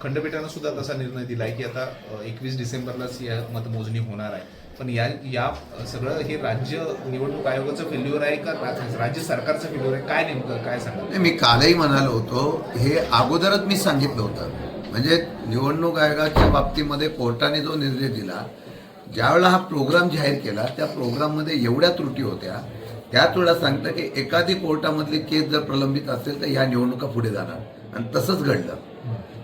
खंडपीठानं सुद्धा तसा निर्णय दिला आहे की आता 21 डिसेंबरलाच या मतमोजणी होणार आहे. पण या सगळं हे राज्य निवडणूक आयोगाचं फेल्युअर आहे का राज्य सरकारचं फेल्युअर आहे, काय नेमकं काय सांगा? मी कालही म्हणालो होतो, हे अगोदरच मी सांगितलं होतं. म्हणजे निवडणूक आयोगाच्या बाबतीमध्ये कोर्टाने जो निर्णय दिला, ज्यावेळेला हा प्रोग्राम जाहीर केला त्या प्रोग्राममध्ये एवढ्या त्रुटी होत्या, त्याच वेळेला सांगतं की एखादी कोर्टामधली केस जर प्रलंबित असेल तर ह्या निवडणुका पुढे जाणार आणि तसंच घडलं.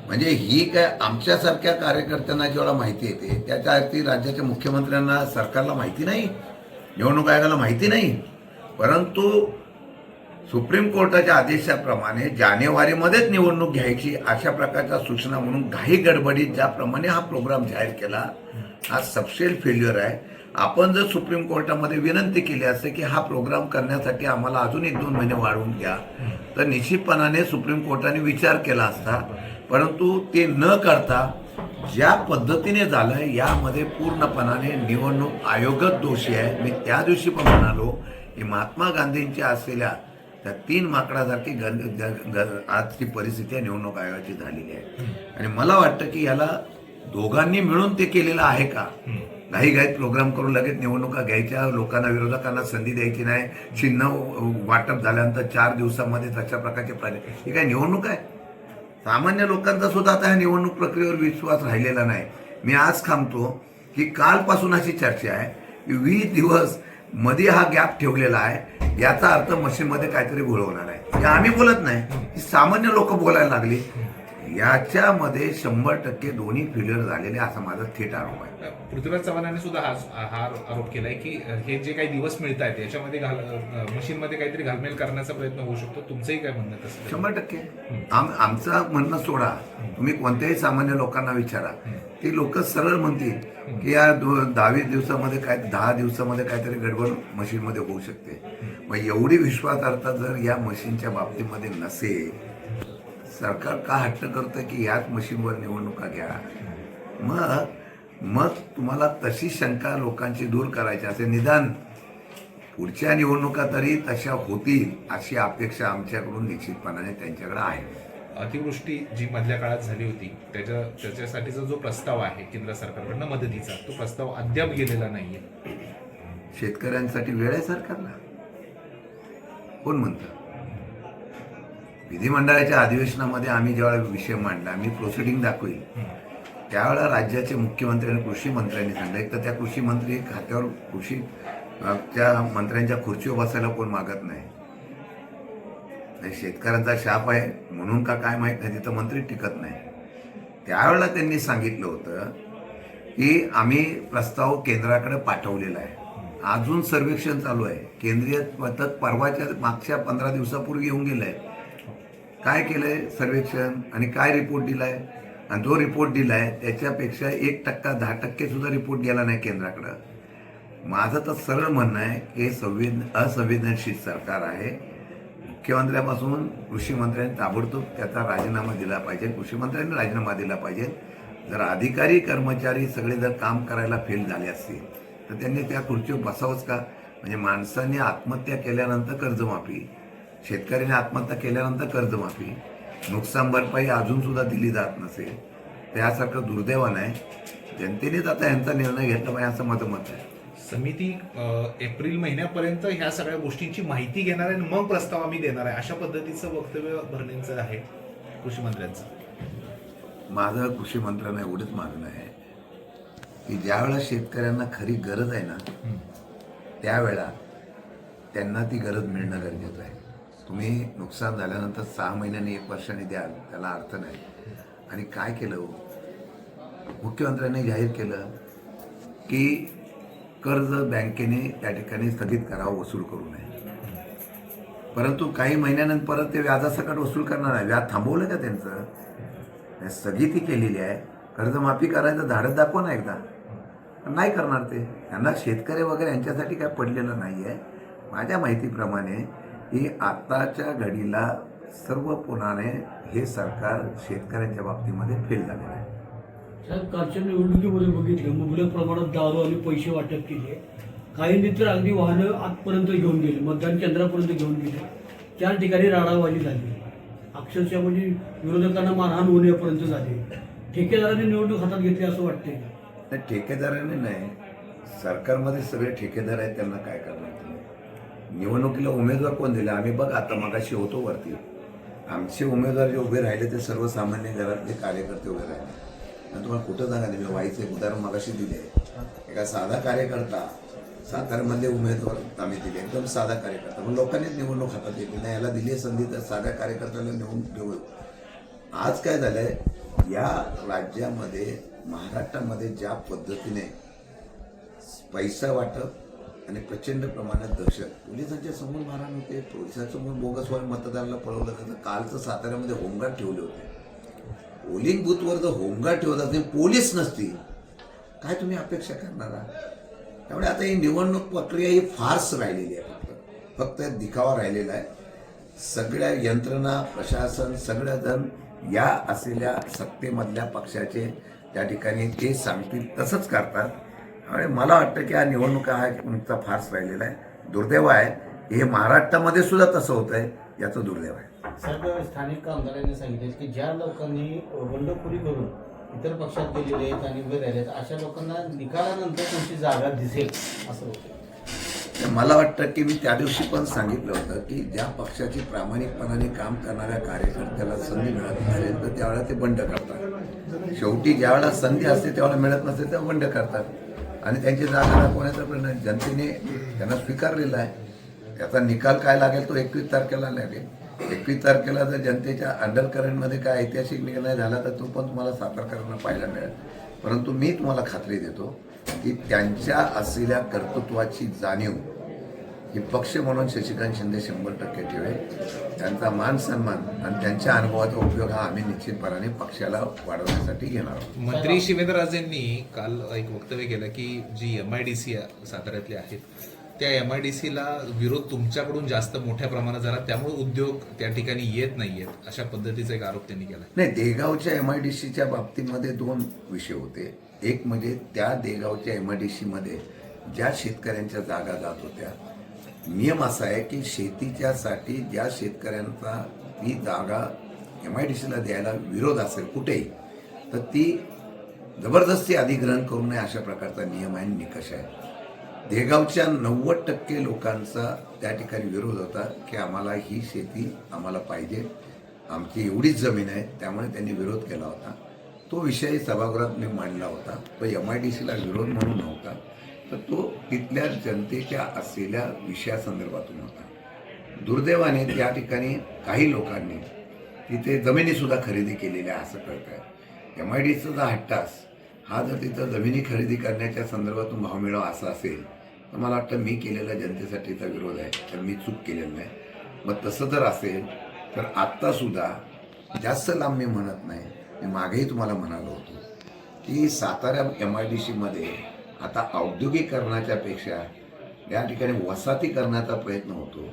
म्हणजे ही काय आमच्यासारख्या कार्यकर्त्यांना जेवढा माहिती येते त्याच्या अर्थी राज्याच्या मुख्यमंत्र्यांना सरकारला माहिती नाही, निवडणूक आयोगाला माहिती नाही. परंतु सुप्रीम कोर्टाच्या आदेशाप्रमाणे जानेवारीमध्येच निवडणूक घ्यायची अशा प्रकारच्या सूचना म्हणून घाई गडबडीत ज्याप्रमाणे हा प्रोग्राम जाहीर केला, हा सबसेल फेल्युअर आहे. आपण जर सुप्रीम कोर्टामध्ये विनंती केली असते की हा प्रोग्राम करण्यासाठी आम्हाला अजून 1-2 महिने वाढवून घ्या, तर निश्चितपणाने सुप्रीम कोर्टाने विचार केला असता. परंतु ते न करता ज्या पद्धतीने झालं यामध्ये पूर्णपणाने निवडणूक आयोगच दोषी आहे. मी त्या दिवशी पण म्हणालो की महात्मा गांधींच्या असलेल्या त्या 3 माकडासारखी आजची परिस्थिती आहे निवडणूक आयोगाची झालेली आहे. आणि मला वाटतं की याला दोघांनी मिळून ते केलेलं आहे का? घाईघाईत प्रोग्राम करून लगेच निवडणुका घ्यायच्या, लोकांना विरोधकांना संधी द्यायची नाही, चिन्ह वाटप झाल्यानंतर 4 दिवसामध्ये तशा प्रकारचे प्रोजेक्ट, ही काय निवडणूक आहे? सामान्य लोकांचा सुद्धा आता ह्या निवडणूक प्रक्रियेवर विश्वास राहिलेला नाही. मी आज थांबतो की कालपासून अशी चर्चा आहे की 20 दिवस मध्ये हा गॅप ठेवलेला आहे, याचा अर्थ मशीनमध्ये काहीतरी घोळ होणार आहे. हे आम्ही बोलत नाही, ही सामान्य लोक बोलायला लागली. याच्यामध्ये 100% दोन्ही फेल्युअर झालेले असा माझा थेट आरोप आहे. पृथ्वीराज चव्हाणांनी सुद्धा हा आरोप केलाय की हे जे काही दिवस मिळत आहेत याच्यामध्ये मशीनमध्ये काहीतरी घालमेल करण्याचा प्रयत्न होऊ शकतो. तुमचंही काय म्हणणं तसं? 100% आमचं म्हणणं सोडा, तुम्ही कोणत्याही सामान्य लोकांना विचारा, ती लोक सरळ म्हणतील की या 10-20 दिवसामध्ये 10 दिवसामध्ये काहीतरी गडबड मशीनमध्ये होऊ शकते. मग एवढी विश्वासार्हता जर या मशीनच्या बाबतीमध्ये नसेल, सरकार का हट्ट करतं की याच मशीनवर निवडणुका घ्या? मग तुम्हाला तशी शंका लोकांची दूर करायची असेल, निदान पुढच्या निवडणुका तरी तशा होतील अशी अपेक्षा आमच्याकडून निश्चितपणाने त्यांच्याकडे आहे. अतिवृष्टी जी मधल्या काळात झाली होती त्याच्यासाठीचा जो प्रस्ताव आहे केंद्र सरकारकडनं मदतीचा, तो प्रस्ताव अद्याप गेलेला नाहीये. शेतकऱ्यांसाठी वेळ आहे सरकारला? कोण म्हणतं? विधिमंडळाच्या अधिवेशनामध्ये आम्ही ज्यावेळेला विषय मांडला, आम्ही प्रोसिडिंग दाखवली, त्यावेळेला राज्याचे मुख्यमंत्री आणि कृषी मंत्र्यांनी सांगितलं, एक तर त्या कृषी मंत्री खात्यावर त्या मंत्र्यांच्या खुर्चीवर बसायला कोण मागत नाही. शेतकऱ्यांचा शाप आहे म्हणून का काय माहीत नाही, तिथं मंत्री टिकत नाही. त्यावेळेला त्यांनी सांगितलं होतं की आम्ही प्रस्ताव केंद्राकडे पाठवलेला आहे, अजून सर्वेक्षण चालू आहे. केंद्रीय पथक परवाच्या मागच्या 15 दिवसापूर्वी येऊन गेलं आहे. काय केलंय सर्वेक्षण आणि काय रिपोर्ट दिलाय? आणि जो रिपोर्ट दिलाय त्याच्यापेक्षा 1%, 10% सुद्धा रिपोर्ट गेला नाही केंद्राकडं. माझं तर सरळ म्हणणं आहे की असंवेदनशील सरकार आहे. मुख्यमंत्र्यापासून कृषी मंत्र्यांनी ताबडतोब त्याचा राजीनामा दिला पाहिजे, कृषी मंत्र्यांनी राजीनामा दिला पाहिजे. जर अधिकारी कर्मचारी सगळे जर काम करायला फेल झाले असतील तर त्यांनी त्या खुर्चीवर बसावंच का? म्हणजे माणसांनी आत्महत्या केल्यानंतर कर्जमाफी, शेतकऱ्यांनी आत्महत्या केल्यानंतर कर्जमाफी, नुकसान भरपाई अजून सुद्धा दिली जात नसेल, त्यासारखं दुर्दैवानं आहे. जनतेनेच आता यांचा निर्णय घेतला पाहिजे असं माझं मत आहे. समिती एप्रिल महिन्यापर्यंत ह्या सगळ्या गोष्टींची माहिती घेणार आहे, मग प्रस्ताव आम्ही देणार आहे, अशा पद्धतीचं वक्तव्य भरणेंचं आहे कृषी मंत्र्यांचं. माझं कृषी मंत्र्यांना एवढंच मागणं आहे की ज्यावेळेला शेतकऱ्यांना खरी गरज आहे ना, त्यावेळेला त्यांना ती गरज मिळणं गरजेचं आहे. तुम्ही नुकसान झाल्यानंतर 6 महिन्यांनी 1 वर्षाने द्याल, त्याला अर्थ नाही. आणि काय केलं, मुख्यमंत्र्यांनी जाहीर केलं की कर्ज बँकेने त्या ठिकाणी स्थगित करावं, वसूल करू नये. परंतु काही महिन्यानंतर परत ते व्याजासकट वसूल करणार आहे. व्याज थांबवलं का त्यांचं? स्थगिती केलेली आहे. कर्जमाफी करायचं धाडस दाखवा ना एकदा. नाही करणार ते. त्यांना शेतकरी वगैरे यांच्यासाठी काय पडलेलं नाही आहे. माझ्या माहितीप्रमाणे ही आत्ताच्या घडीला सर्वपणाने हे सरकार शेतकऱ्यांच्या बाबतीमध्ये फेल झालेलं आहे. कालच्या निवडणुकीमध्ये बघितलं, मुबलक प्रमाणात दारू आणि पैसे वाटप केले. काहींनी तर अगदी वाहनं आतपर्यंत घेऊन गेले, मतदान केंद्रापर्यंत घेऊन गेले. 4 ठिकाणी राडावाली झाली, अक्षरशः म्हणजे विरोधकांना मारहाण होण्यापर्यंत झाली. ठेकेदारांनी निवडणूक हातात घेतली असं वाटतंय. नाही, ठेकेदाराने नाही, सरकारमध्ये सगळे ठेकेदार आहेत, त्यांना काय करणार तुम्ही? निवडणुकीला उमेदवार कोण दिला? आम्ही बघा आता मगाशी होतो वरती, आमचे उमेदवार जे उभे राहिले ते सर्वसामान्य घरातले कार्यकर्ते उभे राहिले. आणि तुम्हाला कुठं सांगा मी व्हायचं एक उदाहरण मगाशी दिले. एका साधा कार्यकर्ता, साताऱ्यामधले उमेदवार आम्ही दिले, एकदम साधा कार्यकर्ता, पण लोकांनीच निवडणूक हातात घेतली नाही. याला दिली आहे संधी तर साध्या कार्यकर्त्याला निवडून ठेवू. आज काय झालंय या राज्यामध्ये, महाराष्ट्रामध्ये ज्या पद्धतीने पैसा वाटप आणि प्रचंड प्रमाणात दहशत, पोलिसांच्या समोर मारहाण होते, पोलिसांसमोर बोगसवर मतदाराला पळवलं जातं. कालचं साताऱ्यामध्ये होमगार्ड ठेवले होते. पोलिंग बूथवर जर होमगार्ड ठेवत असेल, पोलीस नसतील, काय तुम्ही अपेक्षा करणार आहात? त्यामुळे आता ही निवडणूक प्रक्रिया ही फार्स राहिलेली आहे, फक्त दिखावा राहिलेला आहे. सगळ्या यंत्रणा, प्रशासन, सगळेजण या असलेल्या सत्तेमधल्या पक्षाचे त्या ठिकाणी ते सांगतील तसंच करतात. त्यामुळे मला वाटतं की हा निवडणुका हा नुकता फार्स राहिलेला आहे. दुर्दैव आहे, हे महाराष्ट्रामध्ये सुद्धा तसं होत आहे, याचं दुर्दैव आहे. सर, स्थानिक आमदारांनी सांगितले की ज्या लोकांनी बंडखोरी करून इतर पक्षात गेलेले आहेत आणि उभे राहिले आहेत, अशा लोकांना निकालानंतर तुमची जागा दिसेल असं होतं. मला वाटतं की मी त्या दिवशी पण सांगितलं होतं की ज्या पक्षाची प्रामाणिकपणाने काम करणाऱ्या कार्यकर्त्याला संधी मिळत नसेल तर त्यावेळेला ते बंड करतात. शेवटी ज्यावेळेला संधी असते त्यावेळेला मिळत नसेल तेव्हा बंड करतात आणि त्यांची जागा दाखवण्याचा प्रयत्न जनतेने त्यांना स्वीकारलेला आहे. त्याचा निकाल काय लागेल तो 21 तारखेला लागेल. 21 तारखेला जर जनतेच्या अंडरकरंटमध्ये काय ऐतिहासिक निर्णय झाला तर तो पण तुम्हाला सातारकरांना पाहायला मिळेल. परंतु मी तुम्हाला खात्री देतो की त्यांच्या असलेल्या कर्तृत्वाची जाणीव ही पक्ष म्हणून शशिकांत शिंदे 100% ठेवेल. त्यांचा मान सन्मान आणि त्यांच्या अनुभवाचा उपयोग हा आम्ही निश्चितपणाने पक्षाला वाढवण्यासाठी घेणार आहोत. मंत्री शिवेंद्रराजेंनी काल एक वक्तव्य केलं की जी MIDC साताऱ्यातली आहेत त्या MIDCला विरोध तुमच्याकडून जास्त मोठ्या प्रमाणात झाला, त्यामुळे उद्योग त्या ठिकाणी येत नाहीयेत, अशा पद्धतीचा एक आरोप त्यांनी केला. नाही, देगावच्या MIDCच्या बाबतीमध्ये दोन विषय होते. एक म्हणजे त्या देगावच्या MIDCमध्ये ज्या शेतकऱ्यांच्या जागा जात होत्या, नियम असा आहे की शेतीच्यासाठी ज्या शेतकऱ्यांचा ती जागा MIDCला द्यायला विरोध असेल कुठेही तर ती जबरदस्ती अधिग्रहण करू नये अशा प्रकारचा नियम आहे, निकष आहे. देगावच्या 90% लोकांचा त्या ठिकाणी विरोध होता की आम्हाला ही शेती आम्हाला पाहिजे, आमची एवढीच जमीन आहे, त्यामुळे त्यांनी विरोध केला होता. तो विषय सभागृहात मी मांडला होता. तो MIDCला विरोध म्हणून नव्हता, तर तो तिथल्या जनतेच्या असलेल्या विषयासंदर्भातून होता. दुर्दैवाने त्या ठिकाणी काही लोकांनी तिथे जमिनीसुद्धा खरेदी केलेल्या असं कळत आहे. MIDCचा हट्टास हा जर तिथं जमिनी खरेदी करण्याच्या संदर्भातून भाव मिळावा असा असेल तर मला वाटतं मी केलेला जनतेसाठीचा विरोध आहे, तर मी चूक केलेलं नाही. मग तसं जर असेल तर आत्तासुद्धा जास्त लांब मी म्हणत नाही, मी मागेही तुम्हाला म्हणालो होतो की सातारा MIDCमध्ये आता औद्योगिकरणाच्या पेक्षा या ठिकाणी वसाहतीकरणाचा प्रयत्न होतो.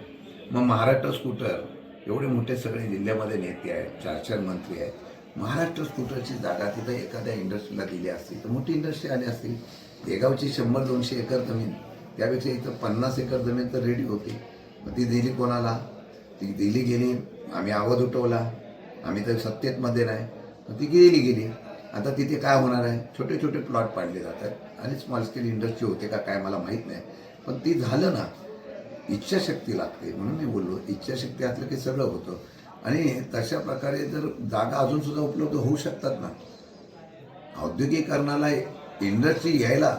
मग महाराष्ट्र स्कूटर एवढे मोठे सगळे जिल्ह्यामध्ये नेते आहेत, 4 मंत्री आहेत. महाराष्ट्र स्कूटरची जागा तिथं एखाद्या इंडस्ट्रीला दिली असती तर मोठी इंडस्ट्री आली असती. देगावची 100-200 एकर जमीन, त्यापेक्षा इथं 50 एकर जमीन तर रेडी होती. मग ती दिली कोणाला? ती दिली गेली, आम्ही आवाज उठवला, आम्ही तर सत्तेमध्ये नाही, मग ती गेली. आता तिथे काय होणार आहे? छोटे छोटे प्लॉट पाडले जातात आणि स्मॉल स्केल इंडस्ट्री होते का काय मला माहीत नाही, पण ती झालं ना. इच्छाशक्ती लागते, म्हणून मी बोललो इच्छाशक्ती असलं की सगळं होतं. आणि तशा प्रकारे जर जागा अजूनसुद्धा उपलब्ध होऊ शकतात ना. औद्योगिकरणाला इंडस्ट्री यायला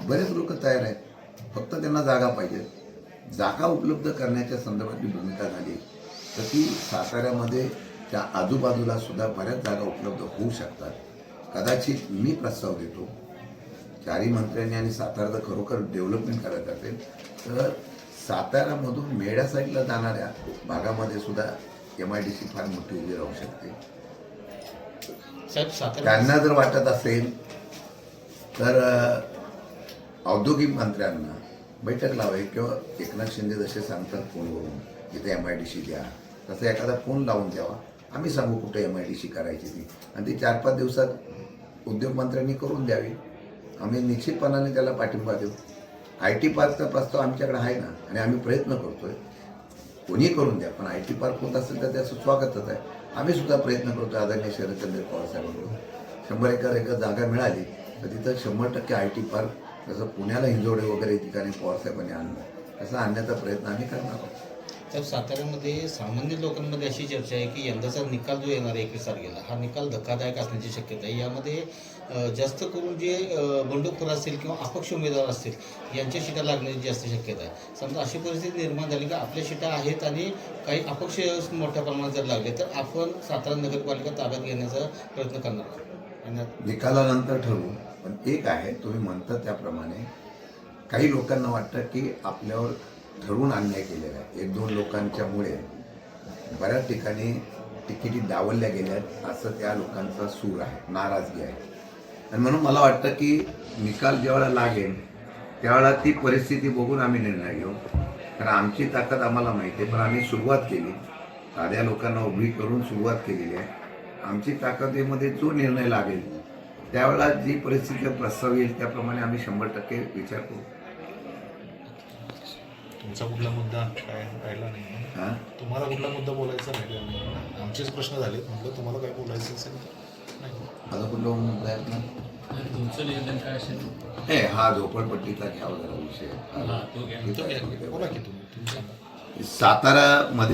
बरेच लोक तयार आहेत, फक्त त्यांना जागा पाहिजे. जागा उपलब्ध करण्याच्या संदर्भातली भूमिका झाली तर ती साताऱ्यामध्ये त्या आजूबाजूला सुद्धा बऱ्याच जागा उपलब्ध होऊ शकतात. कदाचित मी प्रस्ताव देतो, 4 मंत्र्यांनी आणि सातारा खरोखर डेव्हलपमेंट करायचं असेल तर साताऱ्यामधून मेढा साईडला जाणाऱ्या भागामध्ये सुद्धा MIDC फार मोठी उभी राहू शकते. त्यांना जर वाटत असेल तर औद्योगिक मंत्र्यांना बैठक लावावी किंवा एकनाथ शिंदे जसे सांगतात फोनवरून इथे MIDC द्या, तसं एखादा फोन लावून द्यावा. आम्ही सांगू कुठे MIDC करायची ती, आणि ती 4-5 दिवसात उद्योगमंत्र्यांनी करून द्यावी. आम्ही निश्चितपणाने त्याला पाठिंबा देऊ. IT पार्कचा प्रस्ताव आमच्याकडे आहे ना, आणि आम्ही प्रयत्न करतोय. कोणी करून द्या, पण IT पार्क होत असेल तर त्याचं स्वागतच आहे. आम्ही सुद्धा प्रयत्न करतो आदरणीय शरदचंद्र पवार साहेबांकडून. 100 एकर जागा मिळाली तर तिथं 100% IT पार्क, जसं पुण्याला हिंजवडे वगैरे ठिकाणी पवारसाहेबांनी आणलं तसं आणण्याचा प्रयत्न आम्ही करणार आहोत. तर साताऱ्यामध्ये सामान्य लोकांमध्ये अशी चर्चा आहे की यंदाचा निकाल जो येणार आहे 21 तारखेला हा निकाल धक्कादायक असण्याची शक्यता आहे. यामध्ये जास्त करून जे बंडखोर असतील किंवा अपक्ष उमेदवार असतील यांच्या शिटा लागण्याची जास्त शक्यता आहे. समजा अशी परिस्थिती निर्माण झाली की आपल्या शिटा आहेत आणि काही अपक्ष मोठ्या प्रमाणात जर लागले तर आपण सातारा नगरपालिका ताब्यात घेण्याचा प्रयत्न करणार आहोत. आणि निकालानंतर ठरवू. पण एक आहे, तुम्ही म्हणता त्याप्रमाणे काही लोकांना वाटतं की आपल्यावर ठरवून अन्याय केलेला आहे. 1-2 लोकांच्यामुळे बऱ्याच ठिकाणी तिकिटी डावलल्या गेल्यात असं त्या लोकांचा सूर आहे, नाराजगी आहे. आणि म्हणून मला वाटतं की निकाल ज्यावेळेला लागेल त्यावेळेला ती परिस्थिती बघून आम्ही निर्णय घेऊ. कारण आमची ताकद आम्हाला माहिती आहे, पण आम्ही सुरुवात केली, साध्या लोकांना उभी करून सुरुवात केलेली आहे. आमची ताकदीमध्ये जो निर्णय लागेल त्यावेळेला जी परिस्थिती प्रस्ताव येईल त्याप्रमाणे आम्ही 100% विचार करू. तुमचा कुठला मुद्दा काय राहिला नाही ना? हां, तुम्हाला कुठला मुद्दा बोलायचा राहिला नाही? आमचेच प्रश्न झाले, म्हटलं तुम्हाला काय बोलायचं असेल तर नाही. माझा कुठला मुद्दा आहे ना? तुमचं निवेदन काय असेल? हे हा झोपडपट्टीचा घ्यावा जरा विषय. हा, तो घ्या. बोला की तुम्ही सांगा. सातारामध्ये